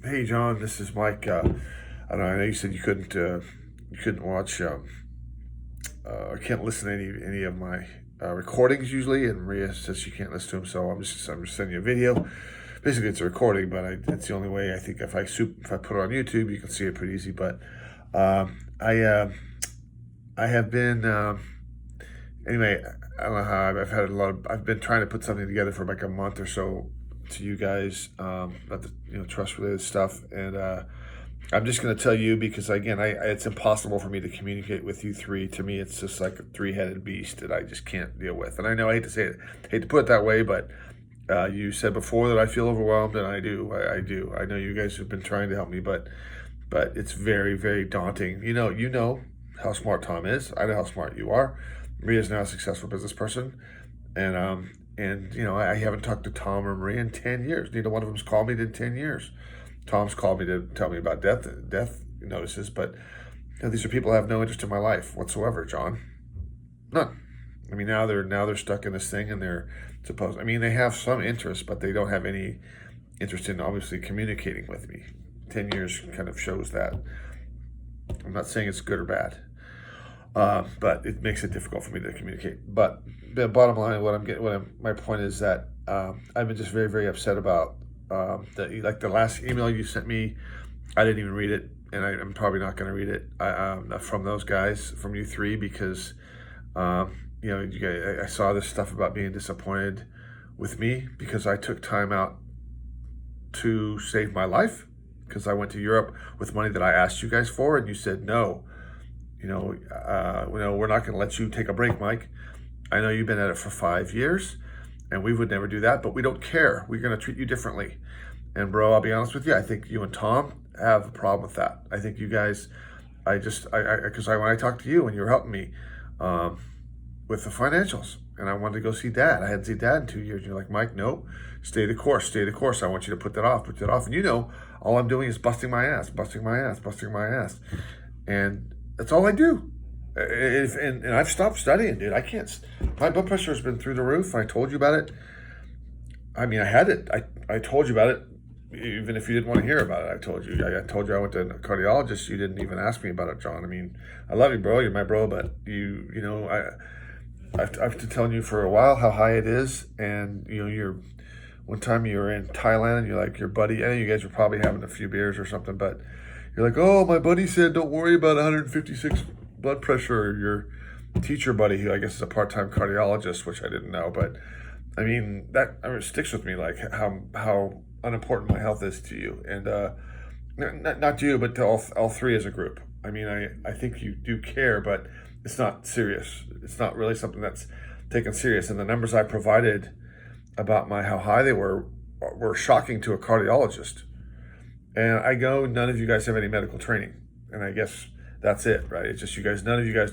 Hey John, this is Mike. I don't know. I know you said you couldn't watch. I can't listen to any of my recordings usually, and Maria says she can't listen to them. So I'm just sending you a video. Basically, it's a recording, but it's the only way I think if I put it on YouTube, you can see it pretty easy. But um, I uh, I have been anyway. I don't know how I've had a lot of. I've been trying to put something together for like a month or so to you guys about the trust related stuff, and I'm just going to tell you because again, it's impossible for me to communicate with you three. To me, it's just like a three-headed beast that I just can't deal with. And I know I hate to say it, hate to put it that way, but you said before that I feel overwhelmed, and I do. I do. I know you guys have been trying to help me, but it's very, very daunting. You know how smart Tom is. I know how smart you are. Maria's now a successful business person, and I haven't talked to Tom or Maria in 10 years. Neither one of them's called me in 10 years. Tom's called me to tell me about death notices, but these are people that have no interest in my life whatsoever, John. None. I mean, now they're stuck in this thing, and they're supposed. I mean, they have some interest, but they don't have any interest in obviously communicating with me. 10 years kind of shows that. I'm not saying it's good or bad, but it makes it difficult for me to communicate. But the bottom line, my point is that I've been just very, very upset about the last email you sent me. I didn't even read it, and I'm probably not going to read it from those guys, from you three, because you guys, I saw this stuff about being disappointed with me because I took time out to save my life because I went to Europe with money that I asked you guys for, and you said no. We're not going to let you take a break, Mike. I know you've been at it for 5 years, and we would never do that, but we don't care. We're going to treat you differently. And bro, I'll be honest with you. I think you and Tom have a problem with that. I think you guys, because when I talked to you and you were helping me with the financials, and I wanted to go see Dad. I hadn't seen Dad in 2 years. You're like, Mike, no, stay the course, stay the course. I want you to put that off. And all I'm doing is busting my ass, busting my ass, busting my ass, and that's all I do. And I've stopped studying, dude. I can't. My blood pressure has been through the roof. I told you about it. I mean, I had it. I told you about it, even if you didn't want to hear about it. I told you. I told you I went to a cardiologist. You didn't even ask me about it, John. I mean, I love you, bro. You're my bro, but I've been telling you for a while how high it is, and one time you were in Thailand, and you're like your buddy. I know you guys were probably having a few beers or something, but you're like, oh, my buddy said don't worry about 156 blood pressure. Or your teacher buddy, who I guess is a part-time cardiologist, which I didn't know, but I mean that sticks with me, like how unimportant my health is to you, and not to you, but to all three as a group. I mean, I think you do care, but it's not serious. It's not really something that's taken serious. And the numbers I provided about how high they were shocking to a cardiologist. And I know none of you guys have any medical training, and I guess that's it, right? It's just none of you guys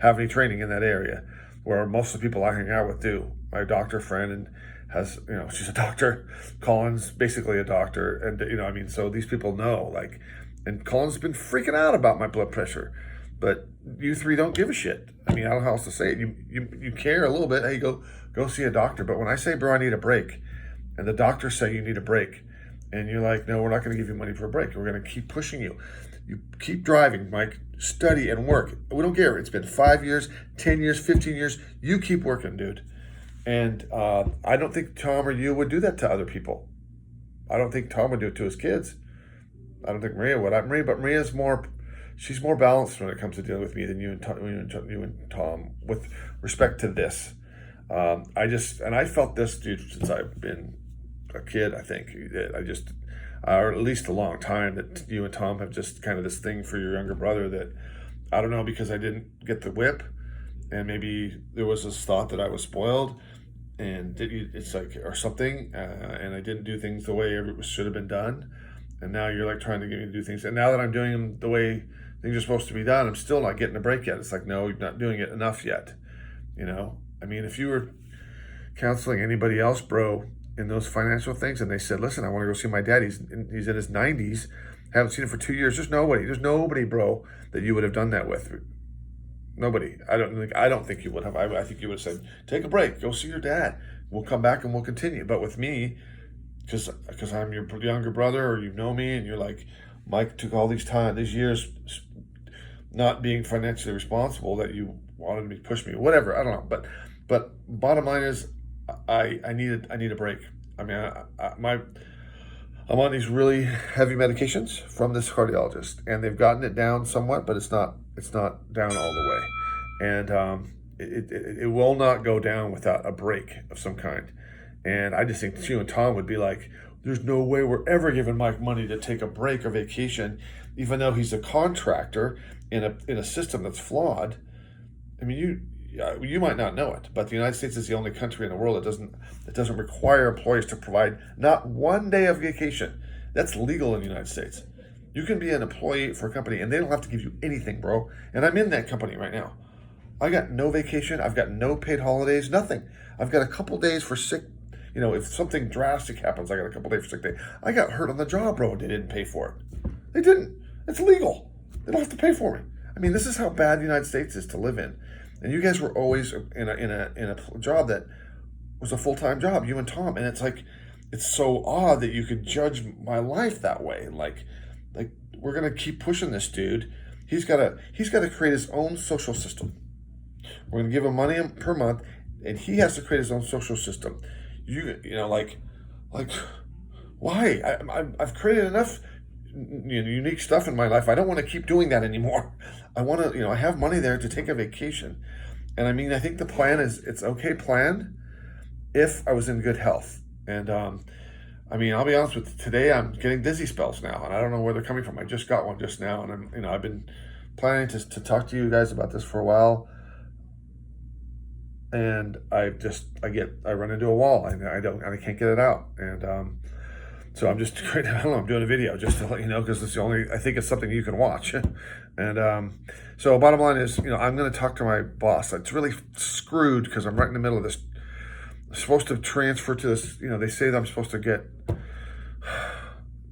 have any training in that area, where most of the people I hang out with do. My doctor friend and has, she's a doctor. Colin's basically a doctor, and I mean, so these people know, like, and Colin's been freaking out about my blood pressure, but you three don't give a shit. I mean, I don't know how else to say it. You care a little bit. Hey, go see a doctor. But when I say, bro, I need a break, and the doctors say you need a break, and you're like, no, we're not going to give you money for a break. We're going to keep pushing you. You keep driving, Mike. Study and work. We don't care. It's been 5 years, 10 years, 15 years. You keep working, dude. And I don't think Tom or you would do that to other people. I don't think Tom would do it to his kids. I don't think Maria would. But Maria's she's more balanced when it comes to dealing with me than you and Tom with respect to this. I felt this, dude, since I've been a kid. I think or at least a long time, that you and Tom have just kind of this thing for your younger brother that I don't know, because I didn't get the whip, and maybe there was this thought that I was spoiled, and it's like, or something, and I didn't do things the way it should have been done, and now you're like trying to get me to do things, and now that I'm doing them the way things are supposed to be done, I'm still not getting a break yet. It's like, no, you're not doing it enough yet. I mean, if you were counseling anybody else, bro, in those financial things, and they said, listen, I want to go see my dad, he's in his 90s, haven't seen him for 2 years, there's nobody, bro, that you would have done that with. Nobody. I don't think you would have. I think you would have said, take a break, go see your dad, we'll come back and we'll continue. But with me, because I'm your younger brother, or you know me, and you're like, Mike took all these years not being financially responsible, that you wanted me to push me, whatever. I don't know, but bottom line is, I need a break. I mean, I'm on these really heavy medications from this cardiologist, and they've gotten it down somewhat, but it's not down all the way, and it will not go down without a break of some kind. And I just think you and Tom would be like, there's no way we're ever giving Mike money to take a break or vacation, even though he's a contractor in a system that's flawed. I mean, you might not know it, but the United States is the only country in the world that doesn't require employees to provide not one day of vacation. That's legal in the United States. You can be an employee for a company and they don't have to give you anything, bro. And I'm in that company right now. I got no vacation. I've got no paid holidays, nothing. I've got a couple days for sick. You know, if something drastic happens, I got a couple days for sick day. I got hurt on the job, bro. They didn't pay for it. They didn't. It's legal. They don't have to pay for me. I mean, this is how bad the United States is to live in. And you guys were always in a job that was a full-time job, you and Tom. And it's like, it's so odd that you could judge my life that way. Like we're gonna keep pushing this dude. He's gotta create his own social system. We're gonna give him money per month, and he has to create his own social system. You know, like why? I've created enough unique stuff in my life. I don't want to keep doing that anymore. I want to, I have money there to take a vacation. And I mean, I think the plan is, it's okay planned if I was in good health. And I mean, I'll be honest with you, today I'm getting dizzy spells now, and I don't know where they're coming from. I just got one just now, and I've been planning to talk to you guys about this for a while. And I run into a wall, and I can't get it out. And so I'm just, I don't know, I'm doing a video just to let you know, because I think it's something you can watch. And so bottom line is, I'm going to talk to my boss. It's really screwed because I'm right in the middle of this. I'm supposed to transfer to this, they say that I'm supposed to get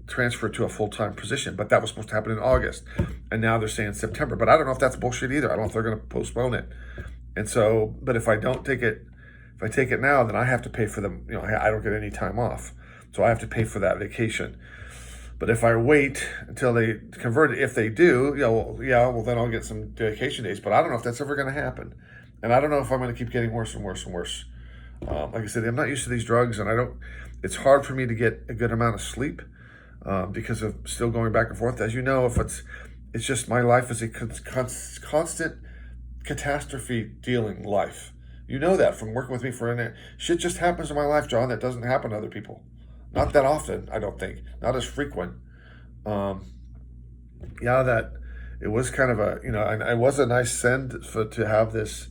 transferred to a full-time position, but that was supposed to happen in August. And now they're saying September, but I don't know if that's bullshit either. I don't know if they're going to postpone it. And so, but if I take it now, then I have to pay for them. I don't get any time off. So I have to pay for that vacation. But if I wait until they convert it, if they do, well, then I'll get some vacation days. But I don't know if that's ever going to happen. And I don't know if I'm going to keep getting worse and worse and worse. Like I said, I'm not used to these drugs, and it's hard for me to get a good amount of sleep because of still going back and forth. As you know, it's just my life is a constant catastrophe dealing life. You know that from working with me for a minute. Shit just happens in my life, John, that doesn't happen to other people. Not that often, I don't think. Not as frequent. That it was kind of it was a nice send to have this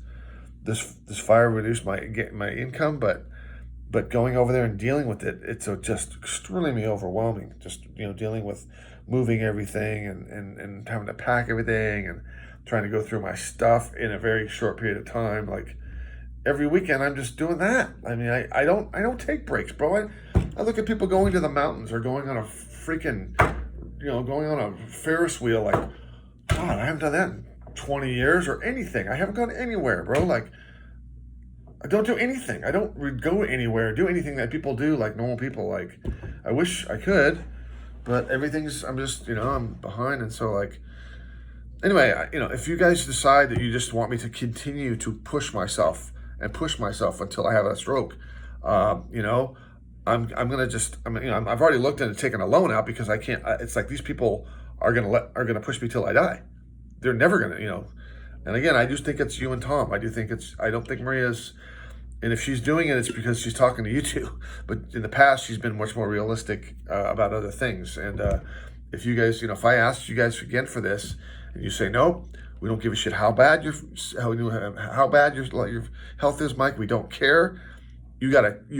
fire reduce my income, but going over there and dealing with it, it's just extremely overwhelming. Just dealing with moving everything and having to pack everything and trying to go through my stuff in a very short period of time. Like every weekend, I'm just doing that. I mean, I don't take breaks, bro. I look at people going to the mountains or going on a freaking, going on a Ferris wheel. Like, God, I haven't done that in 20 years or anything. I haven't gone anywhere, bro. Like, I don't do anything. I don't go anywhere, do anything that people do, like normal people. Like, I wish I could, but I'm just, I'm behind. And so, like, anyway, if you guys decide that you just want me to continue to push myself until I have a stroke, I'm gonna just, I've already looked into taking a loan out because I can't. It's like these people are gonna push me till I die. They're never gonna, And again, I just think it's you and Tom. I don't think Maria's. And if she's doing it, it's because she's talking to you two. But in the past, she's been much more realistic about other things. And if you guys, if I asked you guys again for this, and you say no, we don't give a shit how bad your health is, Mike. We don't care. You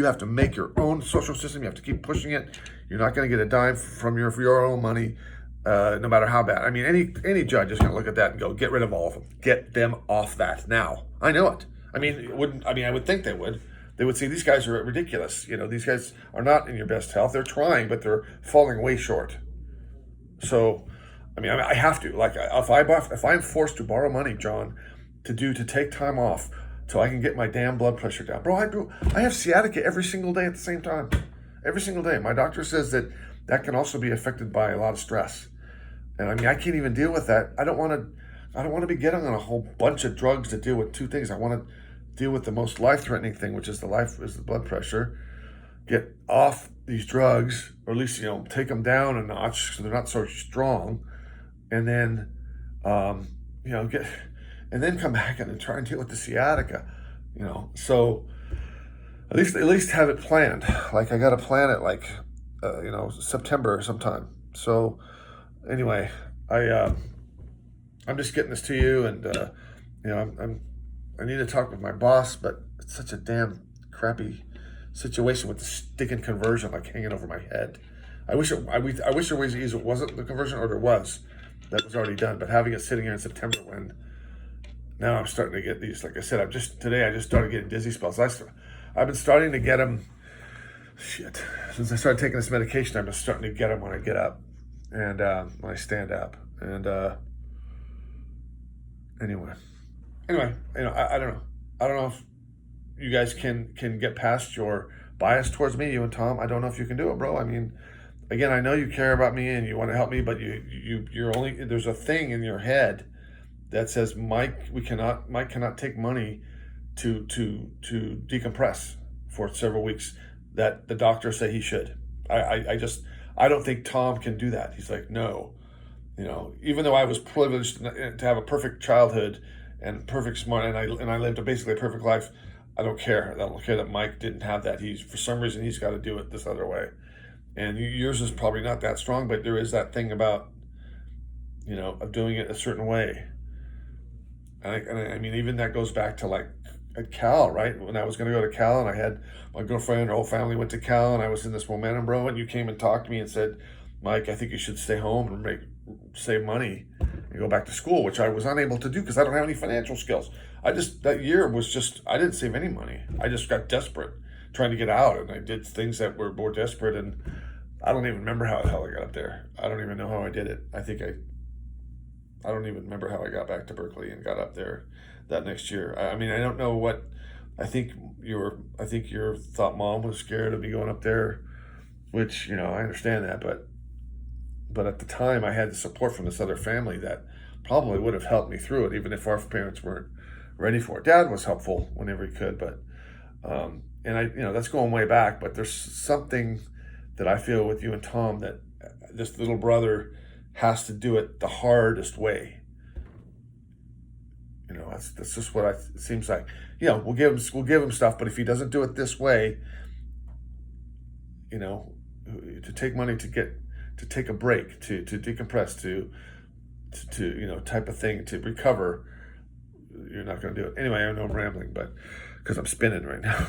have to make your own social system. You have to keep pushing it. You're not going to get a dime from your own money, no matter how bad. I mean, any judge is going to look at that and go, get rid of all of them. Get them off that now. I know it. I would think they would. They would say these guys are ridiculous. These guys are not in your best health. They're trying, but they're falling way short. So, I have to. Like, if I'm forced to borrow money, John, to take time off so I can get my damn blood pressure down, bro. I have sciatica every single day at the same time. every single day. My doctor says that that can also be affected by a lot of stress. And I mean, I can't even deal with that. I don't want to be getting on a whole bunch of drugs to deal with two things. I want to deal with the most life-threatening thing, which is the blood pressure. Get off these drugs, or at least, take them down a notch so they're not so strong, and then, and then come back and try and deal with the sciatica, So at least have it planned. Like I got to plan it like, September sometime. So anyway, I'm just getting this to you, and I need to talk with my boss, but it's such a damn crappy situation with the stinking conversion like hanging over my head. I wish there was either wasn't the conversion or there was that was already done, but having it sitting here in September when now I'm starting to get these. Like I said, today I just started getting dizzy spells. I've been starting to get them. Shit, since I started taking this medication, I've been starting to get them when I get up and when I stand up. And anyway, I don't know. I don't know if you guys can get past your bias towards me, you and Tom. I don't know if you can do it, bro. I mean, again, I know you care about me and you want to help me, but you're only, there's a thing in your head that says Mike cannot take money to decompress for several weeks that the doctors say he should. I don't think Tom can do that. He's like, no, even though I was privileged to have a perfect childhood and perfect smart, and I lived basically a perfect life. I don't care. I don't care that Mike didn't have that. For some reason he's got to do it this other way. And yours is probably not that strong, but there is that thing about, of doing it a certain way. And I mean, even that goes back to like at Cal, right? When I was going to go to Cal, and I had my girlfriend and her whole family went to Cal, and I was in this momentum, bro, and you came and talked to me and said, Mike, I think you should stay home and save money and go back to school, which I was unable to do because I don't have any financial skills. That year was I didn't save any money. I just got desperate trying to get out, and I did things that were more desperate, and I don't even remember how the hell I got up there. I don't even know how I did it. I don't even remember how I got back to Berkeley and got up there that next year. I mean, I don't know what, I think you thought Mom was scared of me going up there, which, I understand that, but at the time I had the support from this other family that probably would have helped me through it, even if our parents weren't ready for it. Dad was helpful whenever he could, but, and that's going way back, but there's something that I feel with you and Tom that this little brother has to do it the hardest way. That's just what it seems like. We'll give him stuff, but if he doesn't do it this way, to take money to take a break, to decompress, to type of thing, to recover, you're not going to do it. Anyway, I know I'm rambling, but because I'm spinning right now.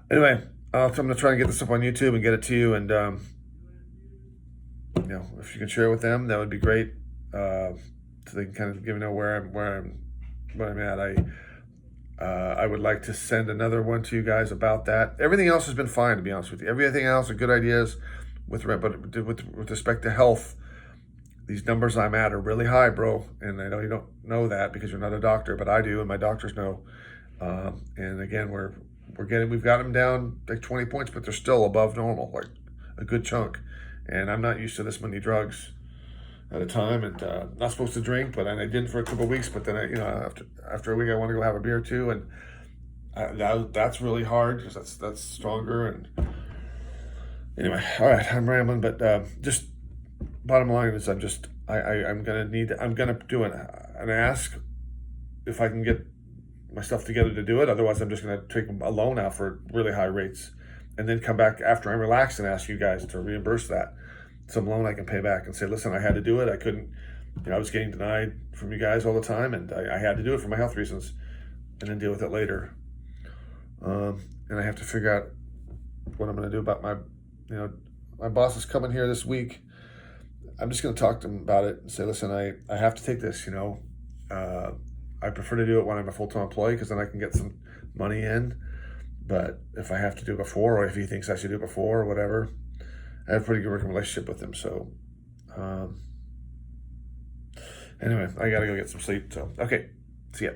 Anyway, so I'm going to try and get this up on YouTube and get it to you, and if you can share it with them, that would be great. So they can kind of give me know where I'm at. I would like to send another one to you guys about that. Everything else has been fine, to be honest with you. Everything else are good ideas but with respect to health, these numbers I'm at are really high, bro. And I know you don't know that because you're not a doctor, but I do, and my doctors know. And again, we've got them down like 20 points, but they're still above normal, like a good chunk. And I'm not used to this many drugs at a time, and not supposed to drink, but I didn't for a couple of weeks. But then after a week, I want to go have a beer too, and that's really hard because that's stronger. And anyway, all right, I'm rambling, but just bottom line is I'm gonna do an ask if I can get my stuff together to do it. Otherwise, I'm just gonna take a loan out for really high rates, and then come back after I'm relaxed and ask you guys to reimburse that. Some loan I can pay back and say, listen, I had to do it. I couldn't, I was getting denied from you guys all the time, and I had to do it for my health reasons, and then deal with it later. And I have to figure out what I'm going to do about my boss is coming here this week. I'm just going to talk to him about it and say, listen, I have to take this, I prefer to do it when I'm a full-time employee because then I can get some money in. But if I have to do it before, or if he thinks I should do it before or whatever, I have a pretty good working relationship with him. So anyway, I got to go get some sleep. So, okay, see ya.